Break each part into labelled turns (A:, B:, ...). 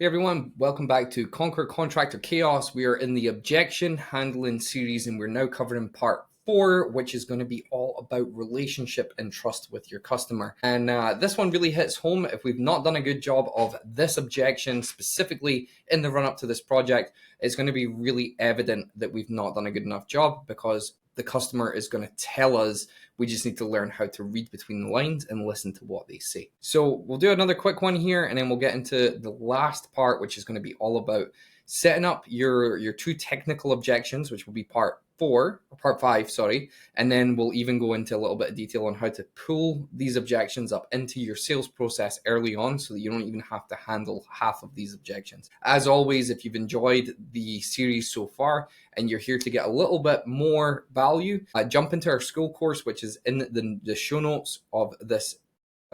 A: Hey everyone, welcome back to Conquer Contractor Chaos. We are in the Objection Handling series and we're now covering part 4, which is going to be all about relationship and trust with your customer. And this one really hits home. If we've not done a good job of this objection specifically in the run up to this project, it's going to be really evident that we've not done a good enough job because the customer is going to tell us. We just need to learn how to read between the lines and listen to what they say. So we'll do another quick one here and then we'll get into the last part, which is going to be all about setting up your 2 technical objections, which will be part 5, sorry. And then we'll even go into a little bit of detail on how to pull these objections up into your sales process early on so that you don't even have to handle half of these objections. As always, if you've enjoyed the series so far and you're here to get a little bit more value, jump into our school course, which is in the show notes of this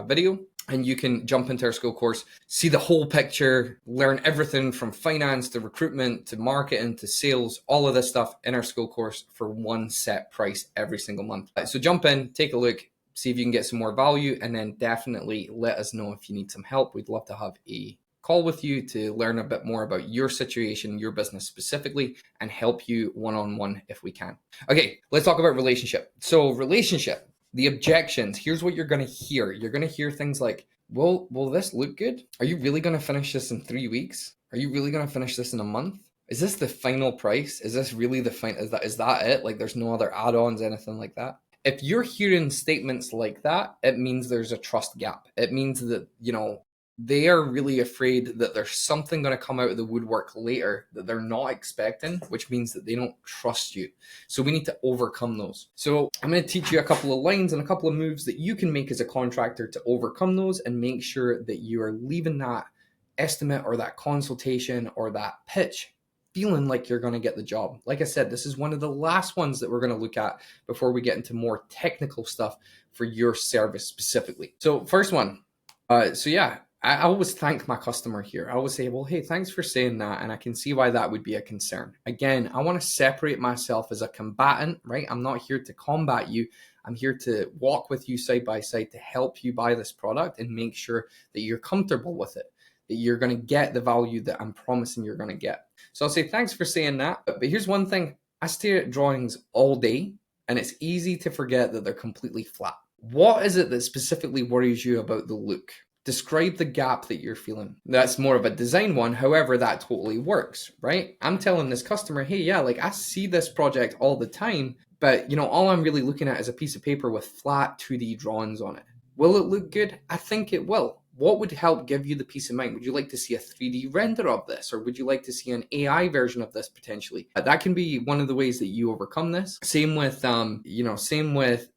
A: video. And you can jump into our school course, see the whole picture, learn everything from finance to recruitment to marketing to sales, all of this stuff in our school course for one set price every single month. So jump in, take a look, see if you can get some more value, and then definitely let us know if you need some help. We'd love to have a call with you to learn a bit more about your situation, your business specifically, and help you one-on-one if we can. Okay, let's talk about relationship. So relationship. The objections, here's what you're going to hear. You're going to hear things like, well, will this look good? Are you really going to finish this in 3 weeks? Are you really going to finish this in a month? Is this the final price? Is this really the final? Is that it? Like there's no other add-ons, anything like that? If you're hearing statements like that, it means there's a trust gap. It means that, they are really afraid that there's something going to come out of the woodwork later that they're not expecting, which means that they don't trust you. So we need to overcome those. So I'm going to teach you a couple of lines and a couple of moves that you can make as a contractor to overcome those and make sure that you are leaving that estimate or that consultation or that pitch feeling like you're going to get the job. Like I said, this is one of the last ones that we're going to look at before we get into more technical stuff for your service specifically. So first one. I always thank my customer here. I always say, well, hey, thanks for saying that. And I can see why that would be a concern. Again, I want to separate myself as a combatant, right? I'm not here to combat you. I'm here to walk with you side by side to help you buy this product and make sure that you're comfortable with it, that you're going to get the value that I'm promising you're going to get. So I'll say, thanks for saying that. But here's one thing. I stare at drawings all day and it's easy to forget that they're completely flat. What is it that specifically worries you about the look? Describe the gap that you're feeling. That's more of a design one. However, that totally works, right? I'm telling this customer, hey, yeah, like I see this project all the time, but all I'm really looking at is a piece of paper with flat 2D drawings on it. Will it look good? I think it will. What would help give you the peace of mind? Would you like to see a 3D render of this? Or would you like to see an AI version of this potentially? That can be one of the ways that you overcome this. Same with,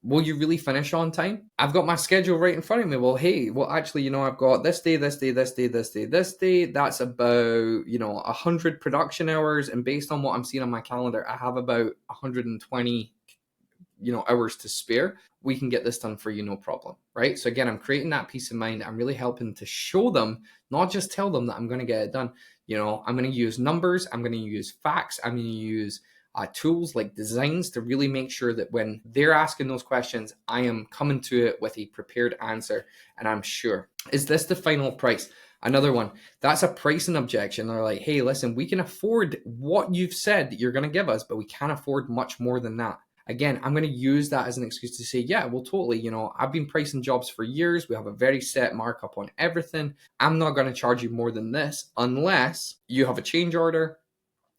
A: will you really finish on time? I've got my schedule right in front of me. Well, hey, actually, I've got this day, this day, this day, this day, this day. That's about, 100 production hours. And based on what I'm seeing on my calendar, I have about 120 hours to spare. We can get this done for you, no problem, right? So again, I'm creating that peace of mind. I'm really helping to show them, not just tell them that I'm going to get it done. I'm going to use numbers. I'm going to use facts. I'm going to use tools like designs to really make sure that when they're asking those questions, I am coming to it with a prepared answer. And I'm sure, is this the final price? Another one, that's a pricing objection. They're like, hey, listen, we can afford what you've said that you're going to give us, but we can't afford much more than that. Again, I'm going to use that as an excuse to say, yeah, well, totally. I've been pricing jobs for years. We have a very set markup on everything. I'm not going to charge you more than this unless you have a change order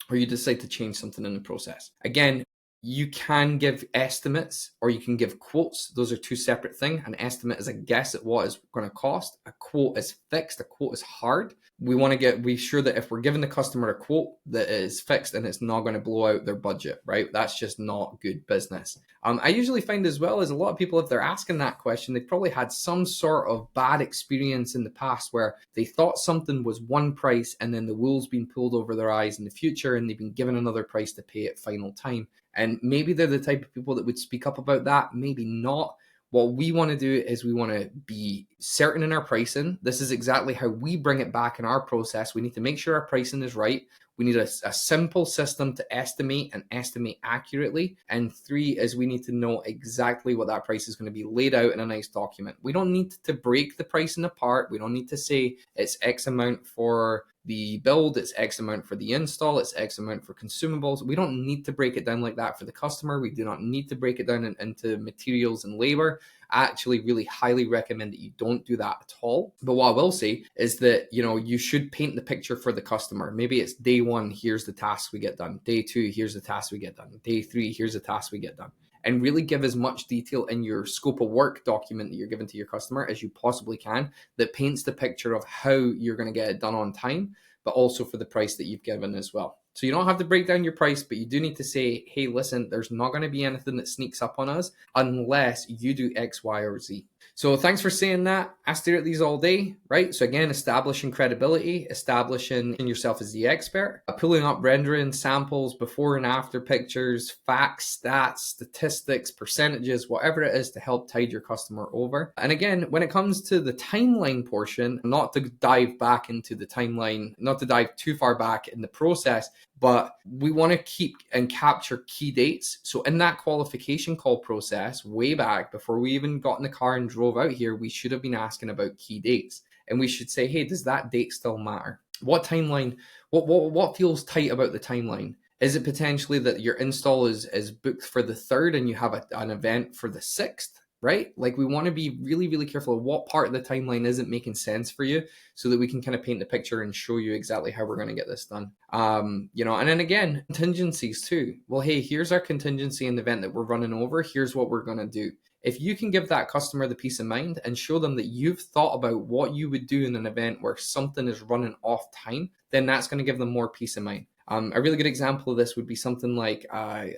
A: or you decide to change something in the process. Again, you can give estimates or you can give quotes. Those are 2 separate things. An estimate is a guess at what is going to cost. A quote is fixed. A quote is hard. We want to be sure that if we're giving the customer a quote that is fixed and it's not going to blow out their budget, right? That's just not good business. I usually find as well as a lot of people, if they're asking that question, they probably had some sort of bad experience in the past where they thought something was one price and then the wool's been pulled over their eyes in the future and they've been given another price to pay at final time. And maybe they're the type of people that would speak up about that, maybe not. What we want to do is we want to be certain in our pricing. This is exactly how we bring it back in our process. We need to make sure our pricing is right. We need a simple system to estimate and estimate accurately. And 3 is we need to know exactly what that price is going to be laid out in a nice document. We don't need to break the pricing apart. We don't need to say it's X amount for the build, it's X amount for the install, it's X amount for consumables. We don't need to break it down like that for the customer. We do not need to break it down into materials and labor. I actually really highly recommend that you don't do that at all. But what I will say is that, you should paint the picture for the customer. Maybe it's day one, here's the tasks we get done. Day two, here's the tasks we get done. Day three, here's the tasks we get done. And really give as much detail in your scope of work document that you're giving to your customer as you possibly can, that paints the picture of how you're going to get it done on time, but also for the price that you've given as well. So you don't have to break down your price, but you do need to say, hey, listen, there's not going to be anything that sneaks up on us unless you do X, Y, or Z. So thanks for saying that. I stare at these all day, right? So again, establishing credibility, establishing yourself as the expert, pulling up rendering samples, before and after pictures, facts, stats, statistics, percentages, whatever it is to help tide your customer over. And again, when it comes to the timeline portion, not to dive back into the timeline, not to dive too far back in the process, but we want to keep and capture key dates. So in that qualification call process, way back before we even got in the car and drove out here, we should have been asking about key dates. And we should say, hey, does that date still matter? What timeline, what feels tight about the timeline? Is it potentially that your install is booked for the 3rd and you have an event for the 6th? Right? Like, we want to be really, really careful of what part of the timeline isn't making sense for you, so that we can kind of paint the picture and show you exactly how we're going to get this done. And then again, contingencies too. Well, hey, here's our contingency in the event that we're running over. Here's what we're going to do. If you can give that customer the peace of mind and show them that you've thought about what you would do in an event where something is running off time, then that's going to give them more peace of mind. A really good example of this would be something like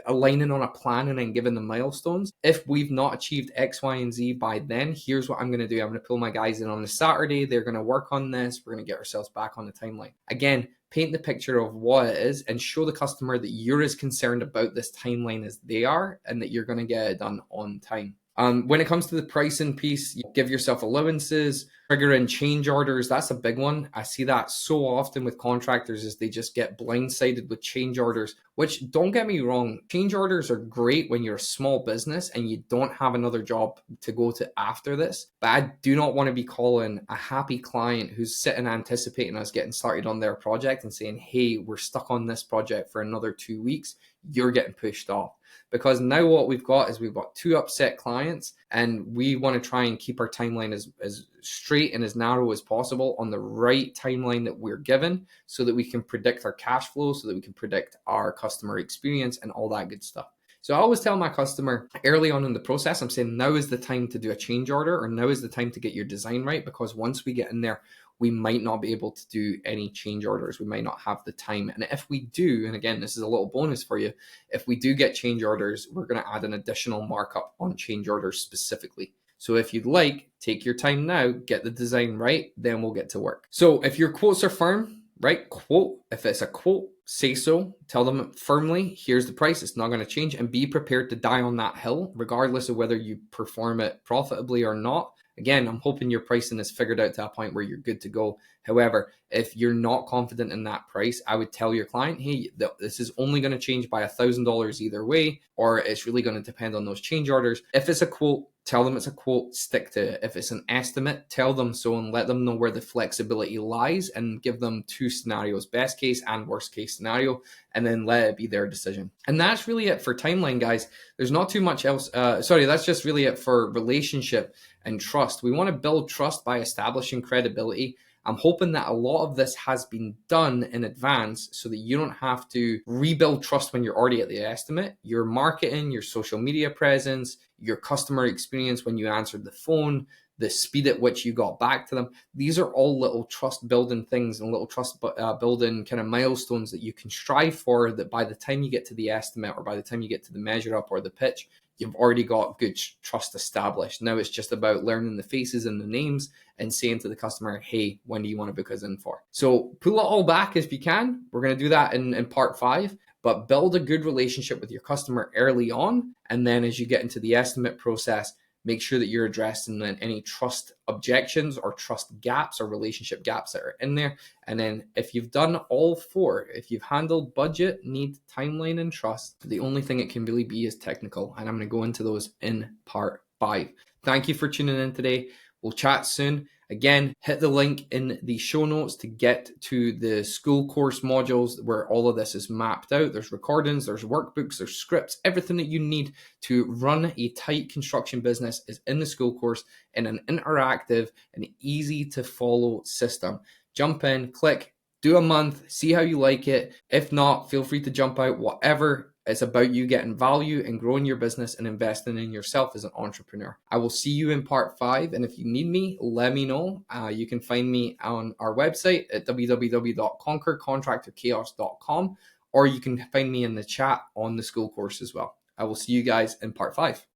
A: aligning on a plan and then giving them milestones. If we've not achieved X, Y, and Z by then, here's what I'm going to do. I'm going to pull my guys in on a Saturday. They're going to work on this. We're going to get ourselves back on the timeline. Again, paint the picture of what it is and show the customer that you're as concerned about this timeline as they are, and that you're going to get it done on time. When it comes to the pricing piece, you give yourself allowances, trigger in change orders. That's a big one. I see that so often with contractors, is they just get blindsided with change orders, which, don't get me wrong, change orders are great when you're a small business and you don't have another job to go to after this. But I do not want to be calling a happy client who's sitting anticipating us getting started on their project and saying, hey, we're stuck on this project for another 2 weeks. You're getting pushed off. Because now what we've got is we've got 2 upset clients, and we want to try and keep our timeline as straight and as narrow as possible on the right timeline that we're given, so that we can predict our cash flow, so that we can predict our customer experience and all that good stuff. So I always tell my customer early on in the process, I'm saying now is the time to do a change order, or now is the time to get your design right, because once we get in there, we might not be able to do any change orders. We might not have the time. And if we do, and again, this is a little bonus for you, if we do get change orders, we're going to add an additional markup on change orders specifically. So if you'd like, take your time now, get the design right, then we'll get to work. So if your quotes are firm, right? Quote, if it's a quote, say so, tell them firmly, here's the price, it's not going to change, and be prepared to die on that hill, regardless of whether you perform it profitably or not. Again, I'm hoping your pricing is figured out to a point where you're good to go. However, if you're not confident in that price, I would tell your client, hey, this is only going to change by $1,000 either way, or it's really going to depend on those change orders. If it's a quote, tell them it's a quote, stick to it. If it's an estimate, tell them so and let them know where the flexibility lies, and give them 2 scenarios, best case and worst case scenario, and then let it be their decision. And that's really it for timeline, guys. There's not too much else. That's just really it for relationship and trust. We want to build trust by establishing credibility. I'm hoping that a lot of this has been done in advance so that you don't have to rebuild trust when you're already at the estimate. Your marketing, your social media presence, your customer experience when you answered the phone, the speed at which you got back to them. These are all little trust building things and little trust building kind of milestones that you can strive for, that by the time you get to the estimate, or by the time you get to the measure up or the pitch, you've already got good trust established. Now it's just about learning the faces and the names and saying to the customer, hey, when do you want to book us in for? So pull it all back if you can. We're going to do that in part 5, but build a good relationship with your customer early on. And then as you get into the estimate process, make sure that you're addressing any trust objections or trust gaps or relationship gaps that are in there. And then if you've done all 4, if you've handled budget, need, timeline, and trust, the only thing it can really be is technical. And I'm going to go into those in part 5. Thank you for tuning in today. We'll chat soon. Again, hit the link in the show notes to get to the school course modules where all of this is mapped out. There's recordings, there's workbooks, there's scripts, everything that you need to run a tight construction business is in the school course in an interactive and easy to follow system. Jump in, click, do a month, see how you like it. If not, feel free to jump out, whatever. It's about you getting value and growing your business and investing in yourself as an entrepreneur. I will see you in part 5. And if you need me, let me know. You can find me on our website at www.conquercontractorchaos.com, or you can find me in the chat on the school course as well. I will see you guys in part 5.